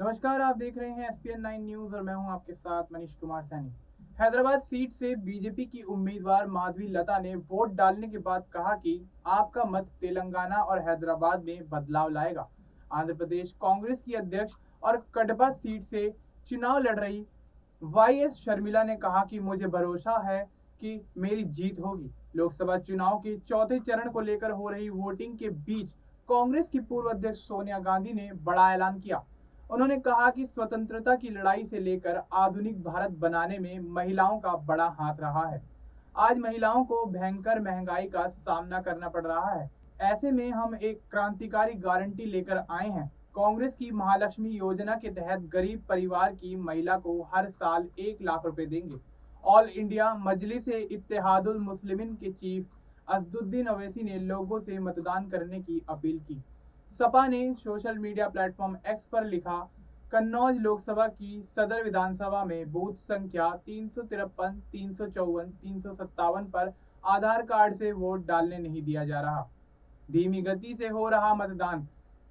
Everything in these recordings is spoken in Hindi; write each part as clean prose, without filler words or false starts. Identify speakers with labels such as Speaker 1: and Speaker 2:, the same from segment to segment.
Speaker 1: नमस्कार, आप देख रहे हैं SPN9 न्यूज और मैं हूं आपके साथ मनीष कुमार सैनी। हैदराबाद सीट से बीजेपी की उम्मीदवार माधवी लता ने वोट डालने के बाद कहा कि आपका मत तेलंगाना और हैदराबाद में बदलाव लाएगा। आंध्र प्रदेश कांग्रेस की अध्यक्ष और कडपा सीट से चुनाव लड़ रही YS शर्मिला ने कहा कि मुझे भरोसा है कि मेरी जीत होगी। लोकसभा चुनाव के चौथे चरण को लेकर हो रही वोटिंग के बीच कांग्रेस की पूर्व अध्यक्ष सोनिया गांधी ने बड़ा ऐलान किया। उन्होंने कहा कि स्वतंत्रता की लड़ाई से लेकर आधुनिक भारत बनाने में महिलाओं का बड़ा हाथ रहा है। आज महिलाओं को भयंकर महंगाई का सामना करना पड़ रहा है। ऐसे में हम एक क्रांतिकारी गारंटी लेकर आए हैं। कांग्रेस की महालक्ष्मी योजना के तहत गरीब परिवार की महिला को हर साल 1 लाख रुपए देंगे। ऑल इंडिया मजलिस इत्तेहादुल मुस्लिमीन के चीफ असदुद्दीन ओवैसी ने लोगों से मतदान करने की अपील की। सपा ने सोशल मीडिया प्लेटफॉर्म एक्स पर लिखा, कन्नौज लोकसभा की सदर विधानसभा में बूथ संख्या 353, 354, 357 पर आधार कार्ड से वोट डालने नहीं दिया जा रहा। धीमी गति से हो रहा मतदान,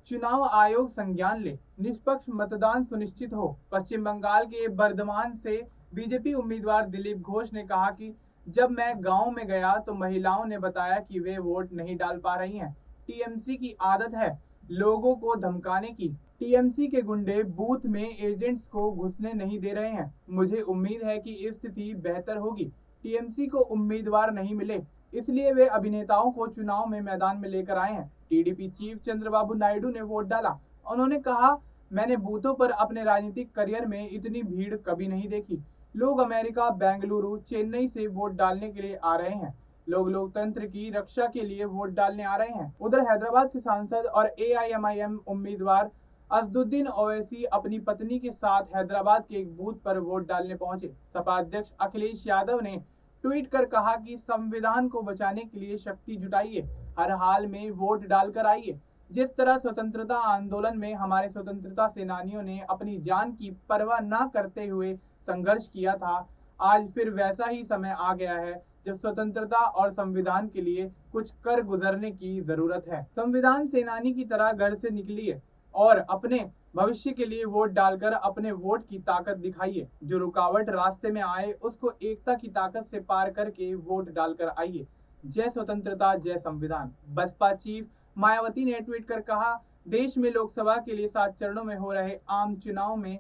Speaker 1: चुनाव आयोग संज्ञान ले, निष्पक्ष मतदान सुनिश्चित हो। पश्चिम बंगाल के बर्धमान से बीजेपी उम्मीदवार दिलीप घोष ने कहा कि जब मैं गांव में गया तो महिलाओं ने बताया कि वे वोट नहीं डाल पा रही हैं। टीएमसी की आदत है लोगों को धमकाने की। टीएमसी के गुंडे बूथ में एजेंट्स को घुसने नहीं दे रहे हैं। मुझे उम्मीद है कि स्थिति बेहतर होगी। टीएमसी को उम्मीदवार नहीं मिले, इसलिए वे अभिनेताओं को चुनाव में मैदान में लेकर आए हैं। टीडीपी चीफ चंद्रबाबू नायडू ने वोट डाला। उन्होंने कहा, मैंने बूथों पर अपने राजनीतिक करियर में इतनी भीड़ कभी नहीं देखी। लोग अमेरिका, बेंगलुरु, चेन्नई से वोट डालने के लिए आ रहे हैं। लोग लोकतंत्र की रक्षा के लिए वोट डालने आ रहे हैं। उधर हैदराबाद से सांसद और AIMIM उम्मीदवार असदुद्दीन ओवैसी अपनी पत्नी के साथ हैदराबाद के एक बूथ पर वोट डालने पहुंचे। सपा अध्यक्ष अखिलेश यादव ने ट्वीट कर कहा कि संविधान को बचाने के लिए शक्ति जुटाइए, हर हाल में वोट डालकर आइए। जिस तरह स्वतंत्रता आंदोलन में हमारे स्वतंत्रता सेनानियों ने अपनी जान की परवाह न करते हुए संघर्ष किया था, आज फिर वैसा ही समय आ गया है जब स्वतंत्रता और संविधान के लिए कुछ कर गुजरने की जरूरत है। संविधान सेनानी की तरह घर से निकलिए और अपने भविष्य के लिए वोट डालकर अपने वोट की ताकत दिखाइए। जो रुकावट रास्ते में आए उसको एकता की ताकत से पार करके वोट डालकर आइए। जय स्वतंत्रता, जय संविधान। बसपा चीफ मायावती ने ट्वीट कर कहा, देश में लोकसभा के लिए 7 चरणों में हो रहे आम चुनाव में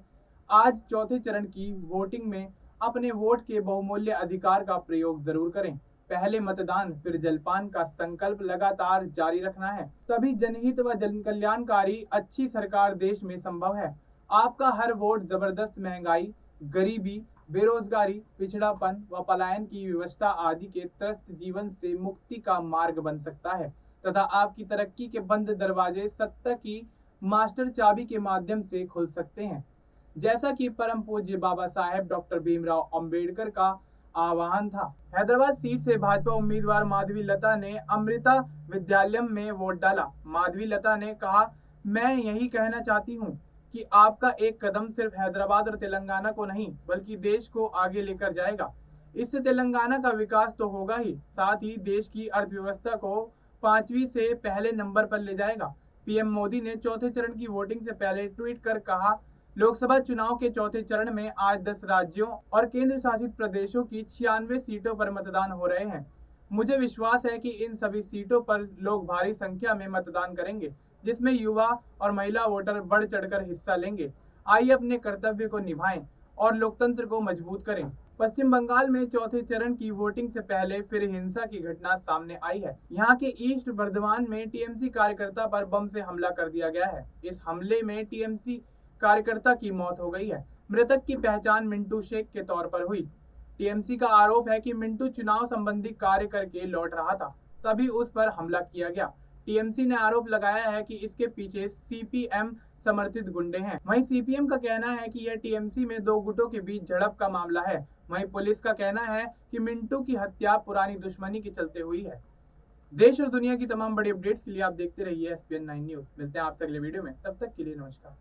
Speaker 1: आज चौथे चरण की वोटिंग में अपने वोट के बहुमूल्य अधिकार का प्रयोग जरूर करें। पहले मतदान फिर जलपान का संकल्प लगातार जारी रखना है, तभी जनहित व जन कल्याणकारी अच्छी सरकार देश में संभव है। आपका हर वोट जबरदस्त महंगाई, गरीबी, बेरोजगारी, पिछड़ापन व पलायन की व्यवस्था आदि के त्रस्त जीवन से मुक्ति का मार्ग बन सकता है तथा आपकी तरक्की के बंद दरवाजे सत्ता की मास्टर चाबी के माध्यम से खुल सकते हैं, जैसा कि परम पूज्य बाबा साहेब डॉक्टर भीमराव अंबेडकर का आह्वान था। हैदराबाद सीट से भाजपा उम्मीदवार माधवी लता ने अमृता विद्यालयम में वोट डाला। माधवी लता ने कहा, मैं यही कहना चाहती हूँ कि आपका एक कदम सिर्फ हैदराबाद और तेलंगाना को नहीं बल्कि देश को आगे लेकर जाएगा। इससे तेलंगाना का विकास तो होगा ही, साथ ही देश की अर्थव्यवस्था को 5वीं से पहले नंबर पर ले जाएगा। पीएम मोदी ने चौथे चरण की वोटिंग से पहले ट्वीट कर कहा, लोकसभा चुनाव के चौथे चरण में आज 10 राज्यों और केंद्र शासित प्रदेशों की 96 सीटों पर मतदान हो रहे हैं। मुझे विश्वास है कि इन सभी सीटों पर लोग भारी संख्या में मतदान करेंगे, जिसमें युवा और महिला वोटर बढ़ चढ़कर हिस्सा लेंगे। आइए अपने कर्तव्य को निभाएं और लोकतंत्र को मजबूत करें। पश्चिम बंगाल में चौथे चरण की वोटिंग से पहले फिर हिंसा की घटना सामने आई है। यहाँ के ईस्ट बर्धमान में टीएमसी कार्यकर्ता पर बम से हमला कर दिया गया है। इस हमले में टीएमसी कार्यकर्ता की मौत हो गई है। मृतक की पहचान मिंटू शेख के तौर पर हुई। टीएमसी का आरोप है कि मिंटू चुनाव संबंधी कार्य करके लौट रहा था, तभी उस पर हमला किया गया। टीएमसी ने आरोप लगाया है कि इसके पीछे सीपीएम समर्थित गुंडे हैं। वहीं सीपीएम का कहना है कि यह टीएमसी में 2 गुटों के बीच झड़प का मामला है। वहीं पुलिस का कहना है कि मिंटू की हत्या पुरानी दुश्मनी के चलते हुई है। देश और दुनिया की तमाम बड़ी अपडेट्स के लिए आप देखते रहिए SPN9 न्यूज। मिलते हैं आपसे अगले वीडियो में, तब तक के लिए नमस्कार।